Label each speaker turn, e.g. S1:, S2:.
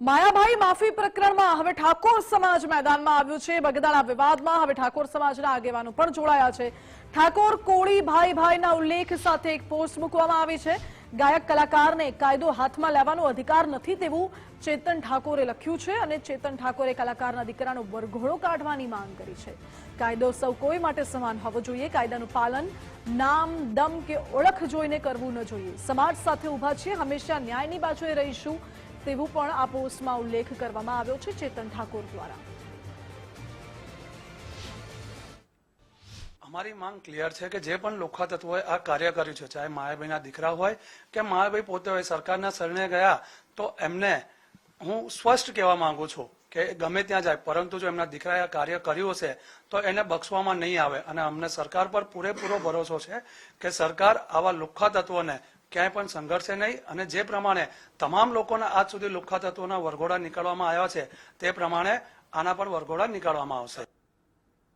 S1: માયાભાઈ માફી પ્રકરણમાં હવે ઠાકોર સમાજ મેદાનમાં આવ્યું છે। બગદાણા વિવાદમાં હવે ઠાકોર સમાજના આગેવાનો પણ જોડાયા છે। ઠાકોર કોળી ભાઈ ભાઈના ઉલ્લેખ સાથે એક પોસ્ટ મૂકવામાં આવી છે। ગાયક કલાકારને કાયદો હાથમાં લેવાનો અધિકાર નથી તેવું ચેતન ઠાકોરે લખ્યું છે અને ચેતન ઠાકોરે કલાકારના દીકરાનો વરઘોડો કાઢવાની માંગ કરી છે। કાયદો સૌ કોઈ માટે સમાન હોવો જોઈએ। કાયદાનું પાલન નામ દમ કે ઓળખ જોઈને કરવું ન જોઈએ। સમાજ સાથે ઊભા છીએ, હંમેશા ન્યાયની બાજુએ રહીશું તેવું પણ આ પોસ્ટમાં ઉલ્લેખ કરવામાં આવ્યો છે ચેતન ઠાકોર દ્વારા।
S2: અમારી માંગ ક્લિયર છે કે જે પણ લોખા તત્વોએ આ કાર્ય કર્યું છે, ચાહે માયાભાઈના દીકરા હોય કે માયાભાઈ પોતે હોય, સરકારના શરણે ગયા તો એમને હું સ્પષ્ટ કહેવા માંગુ છું કે ગમે ત્યાં જાય, પરંતુ જો એમના દીકરાએ આ કાર્ય કર્યું હશે તો એને બક્ષવામાં નહીં આવે। અને અમને સરકાર પર પૂરેપૂરો ભરોસો છે કે સરકાર આવા લુખ્ખા તત્વોને ક્યાંય પણ સંઘર્ષે નહીં અને જે પ્રમાણે તમામ લોકોના આજ સુધી લુખ્ખા તત્વોના વરઘોડા નીકાળવામાં આવ્યા છે તે પ્રમાણે આના પણ વરઘોડા નીકાળવામાં આવશે।